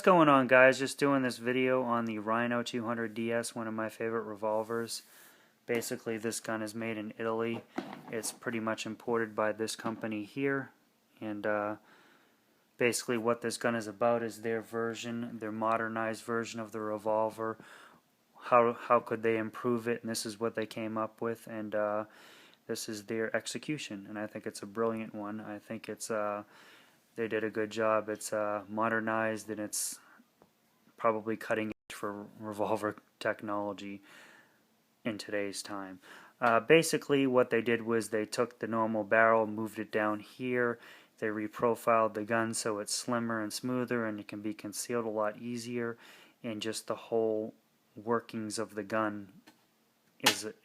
going on, guys? Just doing this video on the Rhino 200DS, one of my favorite revolvers. Basically, this gun is made in Italy. It's pretty much imported by this company here, and basically what this gun is about is their version, their modernized version of the revolver. How could they improve it? And this is what they came up with, and this is their execution, and I think it's a brilliant one. I think it's they did a good job. It's modernized, and it's probably cutting edge for revolver technology in today's time. Basically what they did was they took the normal barrel, moved it down here, they reprofiled the gun so it's slimmer and smoother and it can be concealed a lot easier, and just the whole workings of the gun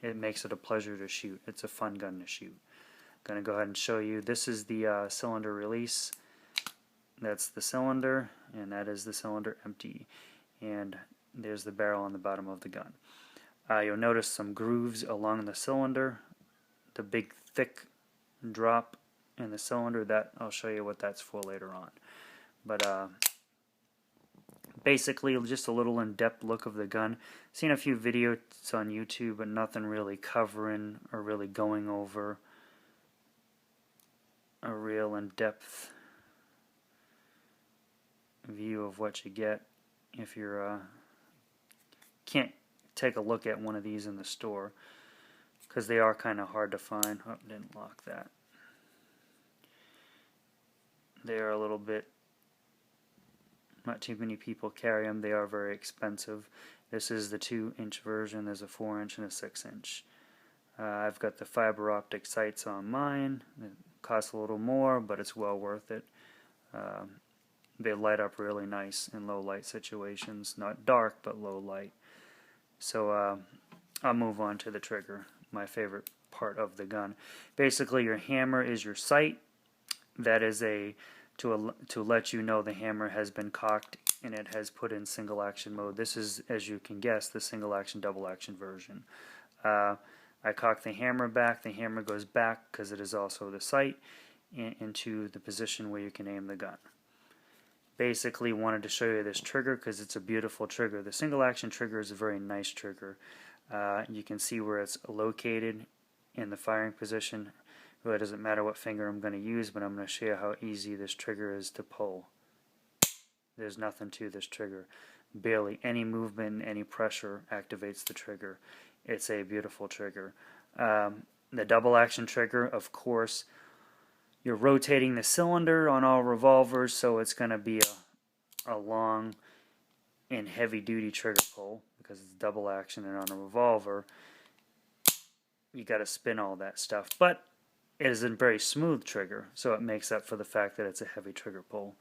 it makes it a pleasure to shoot. It's a fun gun to shoot. I'm going to go ahead and show you. This is the cylinder release. That's the cylinder, and that is the cylinder empty. And there's the barrel on the bottom of the gun. You'll notice some grooves along the cylinder, the big thick drop in the cylinder. That I'll show you what that's for later on. But basically just a little in-depth look of the gun. Seen a few videos on YouTube, but nothing really covering or really going over a real in-depth view of what you get if you're can't take a look at one of these in the store, because they are kind of hard to find. Oh, didn't lock that. They are a little bit, not too many people carry them. They are very expensive. This is the 2-inch version. There's a 4-inch and a 6-inch. I've got the fiber optic sights on mine. It costs a little more, but it's well worth it. They light up really nice in low light situations. Not dark, but low light. So I'll move on to the trigger, my favorite part of the gun. Basically, your hammer is your sight. That is to let you know the hammer has been cocked and it has put in single action mode. This is, as you can guess, the single action double action version. I cock the hammer back. The hammer goes back, because it is also the sight, into the position where you can aim the gun. Basically wanted to show you this trigger because it's a beautiful trigger. The single action trigger is a very nice trigger. You can see where it's located in the firing position. Really doesn't matter what finger I'm going to use, but I'm going to show you how easy this trigger is to pull. There's nothing to this trigger. Barely any movement, any pressure activates the trigger. It's a beautiful trigger. The double action trigger, of course, you're rotating the cylinder on all revolvers, so it's going to be a long and heavy duty trigger pull because it's double action, and on a revolver you got to spin all that stuff. But it is a very smooth trigger, so it makes up for the fact that it's a heavy trigger pull.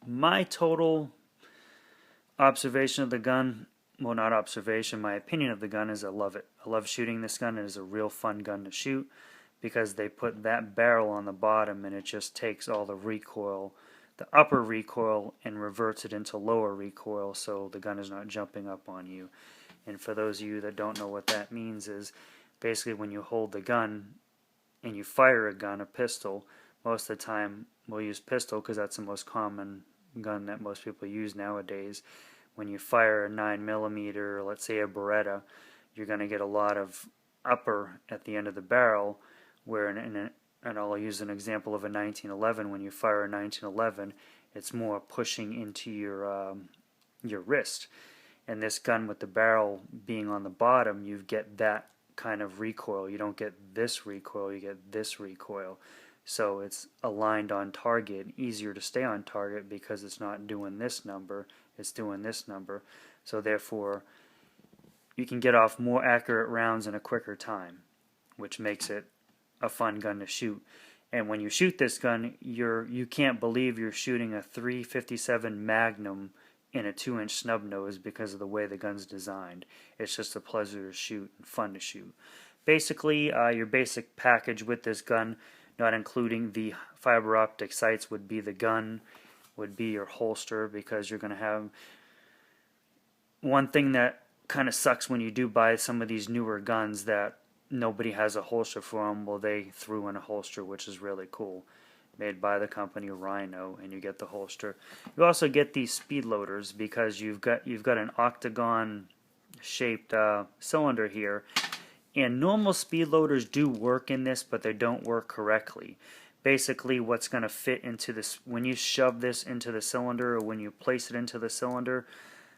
My total observation of the gun, well, not observation, my opinion of the gun is I love it. I love shooting this gun. It is a real fun gun to shoot because they put that barrel on the bottom and it just takes all the recoil, the upper recoil, and reverts it into lower recoil, so the gun is not jumping up on you. And for those of you that don't know what that means, is basically when you hold the gun and you fire a gun, a pistol, most of the time we'll use pistol because that's the most common gun that most people use nowadays. When you fire a 9mm, let's say a Beretta, you're going to get a lot of upper at the end of the barrel, where and I'll use an example of a 1911. When you fire a 1911, it's more pushing into your wrist. And this gun, with the barrel being on the bottom, you get that kind of recoil. You don't get this recoil, you get this recoil. So it's aligned on target, easier to stay on target because it's not doing this number, it's doing this number. So therefore, you can get off more accurate rounds in a quicker time, which makes it a fun gun to shoot. And when you shoot this gun, you can't believe you're shooting a .357 Magnum in a 2-inch snub nose because of the way the gun's designed. It's just a pleasure to shoot and fun to shoot. Basically, your basic package with this gun, not including the fiber optic sights, would be the gun, would be your holster, because you're going to have one thing that kind of sucks when you do buy some of these newer guns that nobody has a holster for them. Well, they threw in a holster, which is really cool. made by the company Rhino, and you get the holster. You also get these speed loaders because you've got an octagon shaped cylinder here, and normal speed loaders do work in this, but they don't work correctly. Basically, what's going to fit into this, when you shove this into the cylinder or when you place it into the cylinder,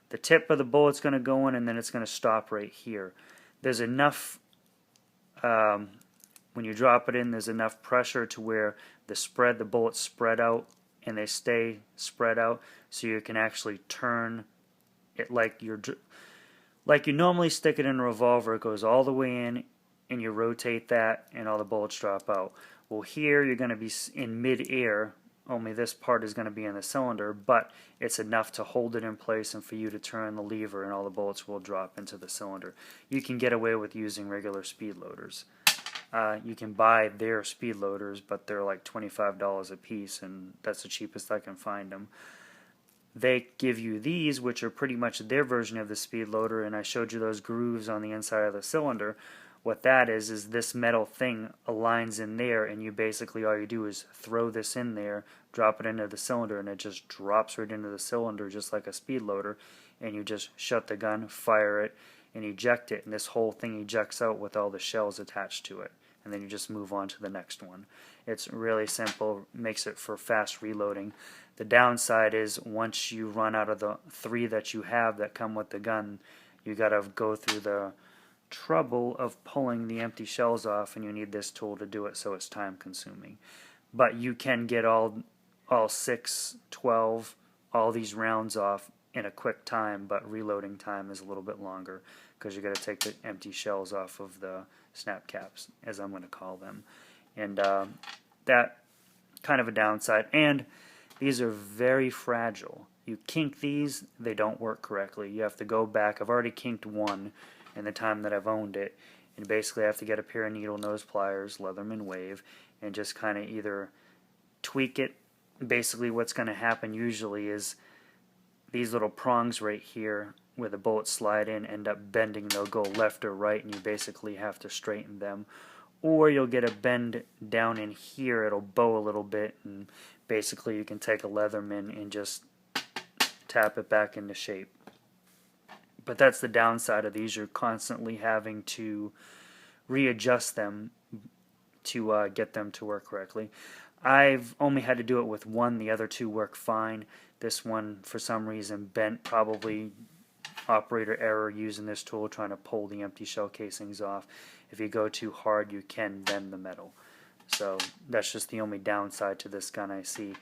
the tip of the bullet's going to go in and then it's going to stop right here. There's enough, when you drop it in, there's enough pressure to where the bullets spread out and they stay spread out, so you can actually turn it like you normally stick it in a revolver. It goes all the way in and you rotate that and all the bullets drop out. Well, here you're going to be in mid-air, only this part is going to be in the cylinder, but it's enough to hold it in place and for you to turn the lever and all the bullets will drop into the cylinder. You can get away with using regular speed loaders. You can buy their speed loaders, but they're like $25 a piece, and that's the cheapest I can find them. They give you these, which are pretty much their version of the speed loader, and I showed you those grooves on the inside of the cylinder. What that is this metal thing aligns in there, and you basically, all you do is throw this in there, drop it into the cylinder, and it just drops right into the cylinder just like a speed loader, and you just shut the gun, fire it, and eject it, and this whole thing ejects out with all the shells attached to it, and then you just move on to the next one. It's really simple, makes it for fast reloading. The downside is once you run out of the 3 that you have that come with the gun, you gotta go through the trouble of pulling the empty shells off, and you need this tool to do it, so it's time consuming. But you can get all 6, 12, all these rounds off in a quick time, but reloading time is a little bit longer because you got to take the empty shells off of the snap caps, as I'm going to call them. And that kind of a downside. And these are very fragile. You kink these, they don't work correctly. You have to go back. I've already kinked one in the time that I've owned it, and basically I have to get a pair of needle nose pliers, Leatherman Wave, and just kind of either tweak it. Basically what's going to happen usually is these little prongs right here where the bullets slide in end up bending. They'll go left or right, and you basically have to straighten them. Or you'll get a bend down in here, it'll bow a little bit, and basically you can take a Leatherman and just tap it back into shape. But that's the downside of these. You're constantly having to readjust them to get them to work correctly. I've only had to do it with one. The other 2 work fine. This one, for some reason, bent, probably operator error using this tool, trying to pull the empty shell casings off. If you go too hard, you can bend the metal. So that's just the only downside to this gun I see.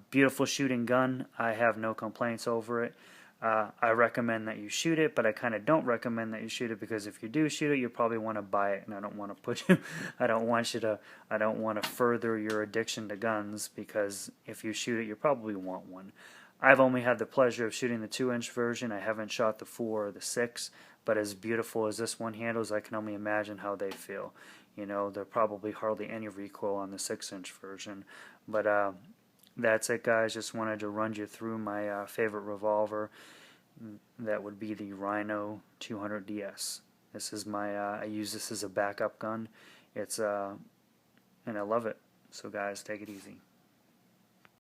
Beautiful shooting gun. I have no complaints over it. I recommend that you shoot it, but I kind of don't recommend that you shoot it, because if you do shoot it, you probably want to buy it, and I don't want to put you, I don't want to further your addiction to guns, because if you shoot it, you probably want one. I've only had the pleasure of shooting the 2-inch version. I haven't shot the 4 or the 6, but as beautiful as this one handles, I can only imagine how they feel. You know, there's probably hardly any recoil on the 6-inch version, but that's it, guys. Just wanted to run you through my favorite revolver. That would be the Rhino 200DS. This is my I use this as a backup gun. It's and I love it. So guys, take it easy.